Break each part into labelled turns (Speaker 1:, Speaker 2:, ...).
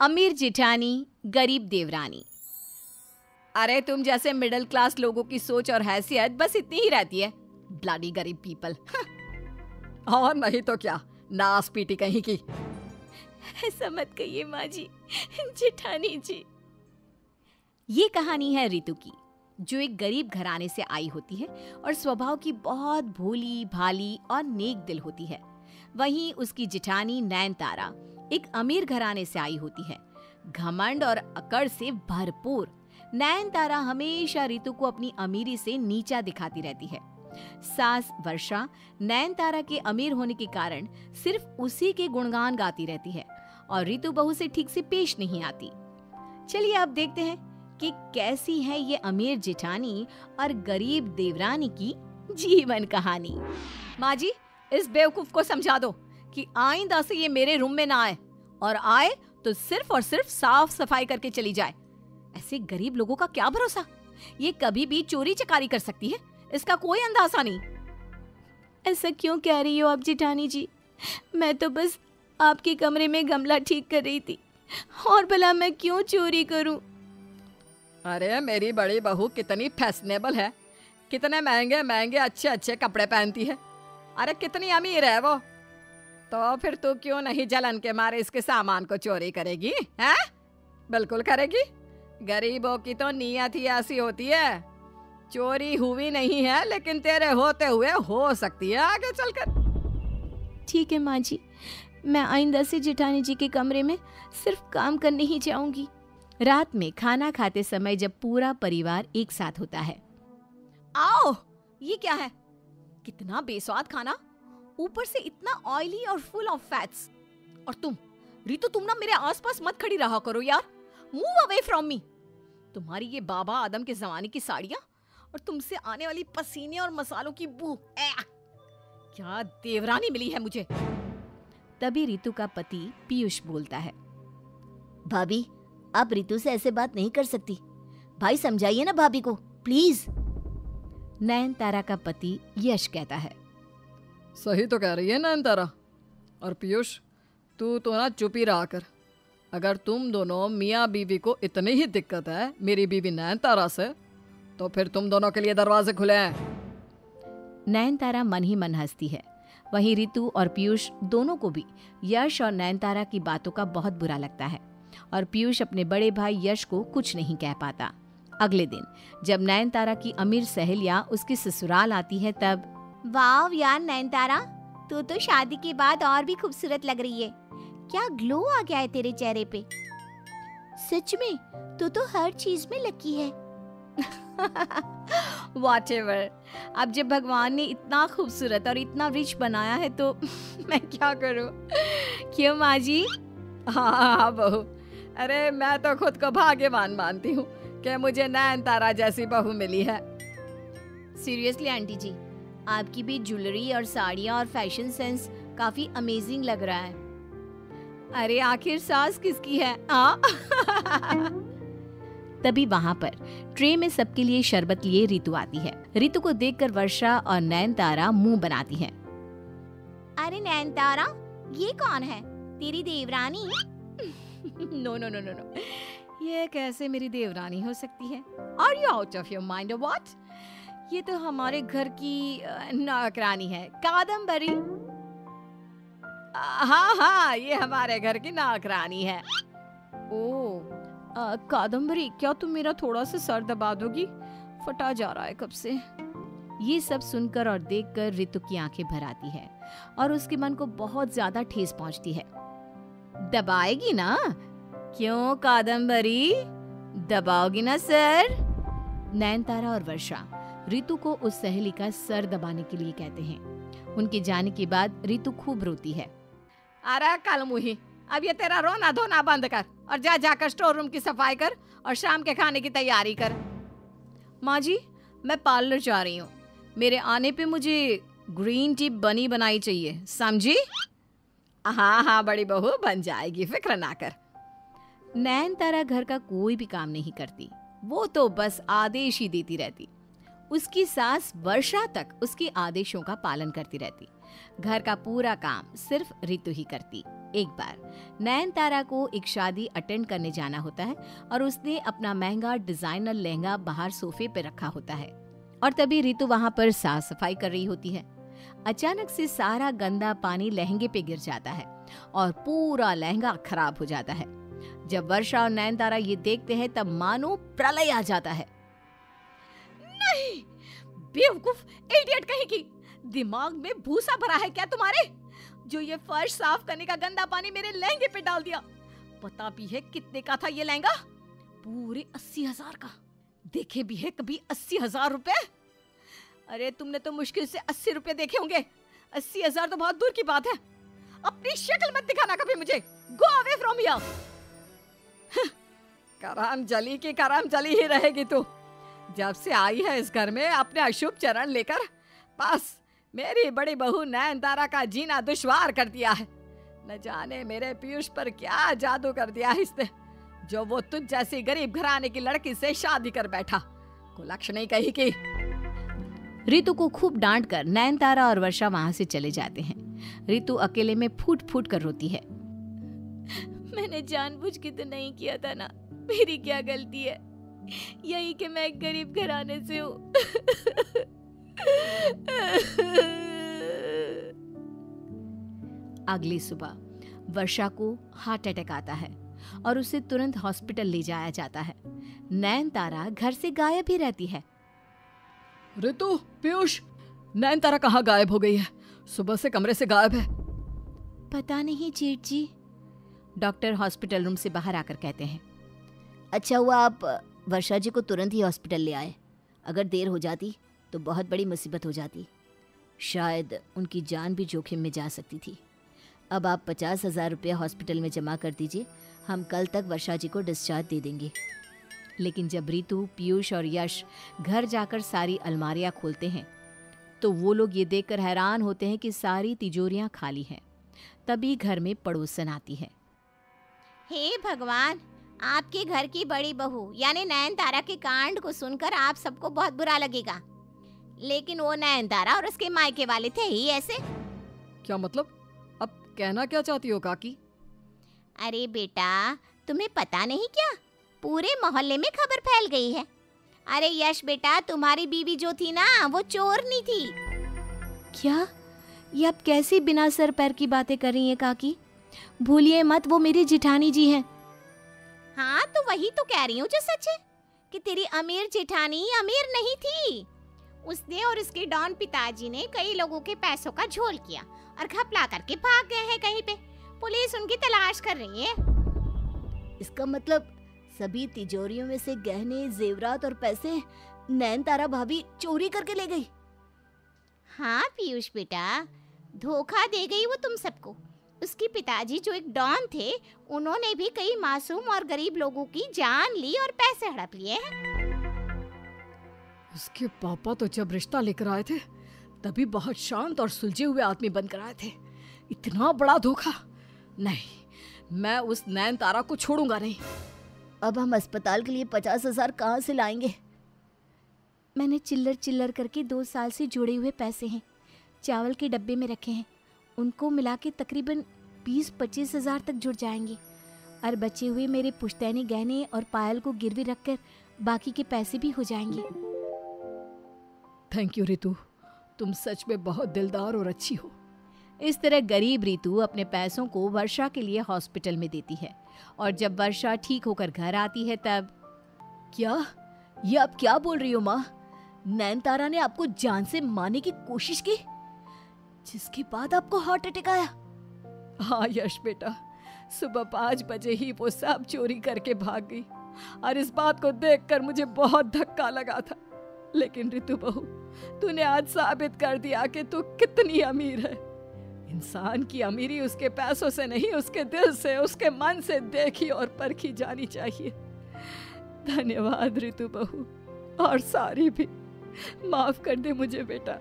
Speaker 1: अमीर जिठानी, गरीब देवरानी। अरे तुम जैसे मिडिल क्लास लोगों की सोच और हैसियत बस इतनी ही रहती है। ब्लडी गरीब पीपल।
Speaker 2: और नहीं तो क्या, नास पीटी कहीं की।
Speaker 1: ऐसा मत कहिए माँ जी, जिठानी जी। ये कहानी है रितु की, जो एक गरीब घराने से आई होती है और स्वभाव की बहुत भोली भाली और नेक दिल होती है। वहीं उसकी जिठानी नयनतारा एक अमीर घराने से आई होती है, घमंड और अकड़ से भरपूर। नयनतारा हमेशा रितु को अपनी अमीरी से नीचा दिखाती रहती है। सास वर्षा नयनतारा के अमीर होने के कारण सिर्फ उसी के गुणगान गाती रहती है और रितु बहू से ठीक से पेश नहीं आती। चलिए अब देखते हैं कि कैसी है ये अमीर जिठानी और गरीब देवरानी की जीवन कहानी। माँ जी, इस बेवकूफ को समझा दो कि आइंदा से ये मेरे रूम में ना आए, और आए तो सिर्फ और सिर्फ साफ सफाई करके चली जाए। ऐसे गरीब लोगों का क्या भरोसा, ये कभी भी चोरी चकारी कर सकती है, इसका कोई अंदाजा नहीं। ऐसा क्यों कह रही हो आप जिठानी जी? मैं तो बस आपके कमरे में गमला ठीक कर रही थी, और भला मैं क्यों चोरी करूं?
Speaker 2: अरे मेरी बड़ी बहू कितनी फैशनेबल है, कितने महंगे महंगे अच्छे अच्छे कपड़े पहनती है। अरे कितनी अमीर है वो, तो फिर तू क्यों नहीं जलन के मारे इसके सामान को चोरी करेगी? हैं? बिल्कुल करेगी। गरीबों की तो नीयत ही ऐसी होती है। चोरी हुई नहीं है, लेकिन तेरे होते हुए हो सकती है आगे चलकर।
Speaker 1: ठीक है माँ जी, मैं आइंदा से जिठानी जी के कमरे में सिर्फ काम करने ही जाऊंगी। रात में खाना खाते समय जब पूरा परिवार एक साथ होता है। आओ, ये क्या है? कितना बेस्वाद खाना, ऊपर से इतना ऑयली और फुल ऑफ फैट्स। और तुम रितु, तुम ना मेरे आसपास मत खड़ी रहा करो यार। Move away from me. तुम्हारी ये बाबा आदम के जमाने की साड़ियां और तुमसे आने वाली पसीने और मसालों की बू, क्या देवरानी मिली है मुझे। तभी रितु का पति पीयूष बोलता है,
Speaker 3: भाभी आप रितु से ऐसे बात नहीं कर सकती, भाई समझाइए ना भाभी को प्लीज।
Speaker 1: नयनतारा का पति यश कहता है,
Speaker 2: सही तो कह रही है नयनतारा। और पीयूष, तू तो ना चुप ही रहा कर। अगर तुम दोनों मियाँ बीवी को इतनी ही दिक्कत है मेरी बीवी नयनतारा से, तो फिर तुम दोनों के लिए दरवाजे खुले हैं।
Speaker 1: नयनतारा मन ही मन हंसती है। वहीं रितु और पीयूष दोनों को भी यश और नयनतारा की बातों का बहुत बुरा लगता है, और पीयूष अपने बड़े भाई यश को कुछ नहीं कह पाता। अगले दिन जब नयनतारा की अमीर सहेलियां उसकी ससुराल आती है तब,
Speaker 3: वाह यार नयनतारा, तू तो शादी के बाद और भी खूबसूरत लग रही है। क्या ग्लो आ गया है तेरे चेहरे पे। सच में तू तो हर चीज में लकी है।
Speaker 1: Whatever। अब जब भगवान ने इतना खूबसूरत और इतना रिच बनाया है तो मैं क्या करूं? क्यों माँ जी?
Speaker 2: हाँ बहू, अरे मैं तो खुद को भाग्यवान मानती हूँ कि मुझे नयनतारा जैसी बहू मिली है।
Speaker 1: सीरियसली आंटी जी, आपकी भी ज्वेलरी और साड़ियाँ और फैशन सेंस काफी अमेजिंग लग रहा है। अरे आखिर सास किसकी है? तभी वहां पर ट्रे में सबके लिए शरबत लिए रितु आती है। रितु को देखकर वर्षा और नयनतारा मुंह बनाती हैं।
Speaker 3: अरे नयनतारा, ये कौन है? तेरी देवरानी?
Speaker 1: No no no no no, ये कैसे मेरी देवरानी हो सकती है? Are you out of your mind और व्हाट? ये तो हमारे घर की नौकरानी है, कादम्बरी।
Speaker 2: हाँ हाँ, ये हमारे घर की नौकरानी है।
Speaker 1: ओह कादम्बरी, क्या तुम मेरा थोड़ा सा सर दबा दोगी? फटा जा रहा है कब से। ये सब सुनकर और देखकर रितु की आंखें भर आती है और उसके मन को बहुत ज्यादा ठेस पहुंचती है। दबाएगी ना? क्यों कादम्बरी, दबाओगी ना सर? नयनतारा और वर्षा रितु को उस सहेली का सर दबाने के लिए कहते हैं। उनके जाने के बाद रितु खूब रोती है।
Speaker 2: अरे कल मुही, अब ये तेरा रोना धोना बंद कर और जा जाकर स्टोर रूम की सफाई कर और शाम के खाने की तैयारी कर।
Speaker 1: माँ जी, मैं पार्लर जा रही हूँ, मेरे आने पे मुझे ग्रीन टी बनी बनाई चाहिए, समझी?
Speaker 2: हाँ हाँ बड़ी बहू, बन जाएगी, फिक्र ना कर।
Speaker 1: नयनतारा घर का कोई भी काम नहीं करती, वो तो बस आदेश ही देती रहती। उसकी सास वर्षा तक उसके आदेशों का पालन करती रहती। घर का पूरा काम सिर्फ रितु ही करती। एक बार नयनतारा को एक शादी अटेंड करने जाना होता है और उसने अपना महंगा डिजाइनर लहंगा बाहर सोफे पे रखा होता है और तभी रितु वहां पर साफ सफाई कर रही होती है। अचानक से सारा गंदा पानी लहंगे पे गिर जाता है और पूरा लहंगा खराब हो जाता है। जब वर्षा और नयनतारा ये देखते हैं तब मानो प्रलय आ जाता है।
Speaker 2: नहीं, बेवकूफ, इडियट कहीं की, दिमाग में भूसा भरा है क्या तुम्हारे, जो ये फर्श साफ करने का गंदा पानी मेरे लहंगे पे डाल दिया। पता भी है कितने का था ये लहंगा? पूरे 80,000 का। देखे भी है कभी 80,000 रुपए? अरे तुमने तो मुश्किल से 80 रुपए देखे होंगे, 80,000 तो बहुत दूर की बात है। अपनी शक्ल मत दिखाना कभी मुझे। Go away from here. कराम जली की कराम जली ही रहेगी तू। जब से आई है इस घर में अपने अशुभ चरण लेकर, बस मेरी बड़ी बहू नयनतारा का जीना दुश्वार कर दिया है। न जाने मेरे पीयूष पर क्या जादू कर दिया है इसने, जो वो तुझ जैसी गरीब घराने की लड़की से शादी कर बैठा। कुलक्ष नहीं कही की।
Speaker 1: रितु को खूब डांट कर नयनतारा और वर्षा वहां से चले जाते हैं। रितु अकेले में फूट फूट कर रोती है।
Speaker 3: मैंने जानबूझ के तो नहीं किया था ना, मेरी क्या गलती है? यही कि मैं एक गरीब घराने से हूँ।
Speaker 1: अगली सुबह वर्षा को हार्ट अटैक आता है और उसे तुरंत हॉस्पिटल ले जाया जाता है। नयनतारा घर से गायब ही रहती है।
Speaker 2: ऋतु, पीयूष, नयनतारा कहाँ गायब हो गई है? सुबह से कमरे से गायब है।
Speaker 3: पता नहीं जेठ जी।
Speaker 1: डॉक्टर हॉस्पिटल रूम से बाहर आकर कहते हैं,
Speaker 3: अच्छा हुआ आप वर्षा जी को तुरंत ही हॉस्पिटल ले आए। अगर देर हो जाती तो बहुत बड़ी मुसीबत हो जाती, शायद उनकी जान भी जोखिम में जा सकती थी। अब आप 50,000 रुपये हॉस्पिटल में जमा कर दीजिए, हम कल तक वर्षा जी को डिस्चार्ज दे देंगे।
Speaker 1: लेकिन जब रितु, पीयूष और यश घर जाकर सारी अलमारियां खोलते हैं तो वो लोग ये देखकर हैरान होते हैं कि सारी तिजोरियां खाली हैं। तभी घर में पड़ोसन आती है।
Speaker 3: हे भगवान, आपके घर की बड़ी बहू यानी नयनतारा के कांड को सुनकर आप सबको बहुत बुरा लगेगा, लेकिन वो नयनतारा और उसके मायके वाले थे ही ऐसे।
Speaker 2: क्या मतलब? अब कहना क्या चाहती हो काकी?
Speaker 3: अरे बेटा, तुम्हें पता नहीं क्या, पूरे मोहल्ले में खबर फैल गई है। अरे यश बेटा, तुम्हारी बीवी जो थी ना, वो चोरनी थी।
Speaker 1: क्या? ये आप कैसी बिना सर पैर की बातें कर रही हैं काकी? भूलिए मत, वो मेरी जिठानी जी हैं।
Speaker 3: हाँ, तो वही तो कह रही हूँ जो सच है कि तेरी अमीर जेठानी अमीर नहीं थी। उसने और उसके डॉन पिताजी ने कई लोगों के पैसों का झोल किया और घपला करके भाग गए हैं कहीं पे। पुलिस उनकी तलाश कर रही है।
Speaker 4: इसका मतलब सभी तिजोरियों में से गहने, जेवरात और पैसे नयनतारा भाभी चोरी करके ले गई।
Speaker 3: हाँ पीयूष बेटा, धोखा दे गई वो तुम सबको। उसके पिताजी जो एक डॉन थे, उन्होंने भी कई मासूम और गरीब लोगों की जान ली और पैसे हड़प लिए हैं।
Speaker 2: उसके पापा तो जब रिश्ता लेकर आए थे तभी बहुत शांत और सुलझे हुए आदमी बनकर आए थे। इतना बड़ा धोखा? नहीं, मैं उस नयनतारा को छोड़ूंगा नहीं।
Speaker 4: अब हम अस्पताल के लिए 50,000 कहाँ से लाएंगे?
Speaker 1: मैंने चिल्लर चिल्लर करके 2 साल से जोड़े हुए पैसे हैं, चावल के डब्बे में रखे हैं। उनको मिला के तकरीबन 20-25 हज़ार तक जुड़ जाएंगे और बचे हुए मेरे पुश्तैनी गहने और पायल को गिरवी रखकर बाकी के पैसे भी हो जाएंगे।
Speaker 2: थैंक यू रितु, तुम सच में बहुत दिलदार और अच्छी हो।
Speaker 1: इस तरह गरीब रितु अपने पैसों को वर्षा के लिए हॉस्पिटल में देती है और जब वर्षा ठीक होकर घर आती है तब
Speaker 4: क्या? ये आप क्या बोल रही हो माँ? नयनतारा ने आपको जान से मारने की कोशिश की, जिसके बाद आपको हार्ट अटैक आया?
Speaker 2: हाँ यश बेटा, सुबह 5 बजे ही वो सब चोरी करके भाग गई और इस बात को देखकर मुझे बहुत धक्का लगा था। लेकिन रितु बहू, तूने आज साबित कर दिया कि तू कितनी अमीर है। इंसान की अमीरी उसके पैसों से नहीं, उसके दिल से, उसके मन से देखी और परखी जानी चाहिए। धन्यवाद रितु बहू, और सारी भी माफ कर दे मुझे बेटा।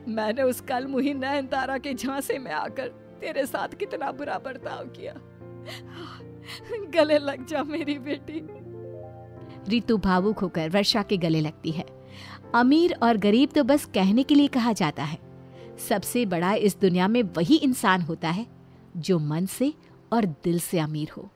Speaker 2: मैंने उस कल मुही नयनतारा के झांसे में आकर तेरे साथ कितना बुरा बर्ताव किया। गले लग जा मेरी बेटी।
Speaker 1: रितु भावुक होकर वर्षा के गले लगती है। अमीर और गरीब तो बस कहने के लिए कहा जाता है। सबसे बड़ा इस दुनिया में वही इंसान होता है जो मन से और दिल से अमीर हो।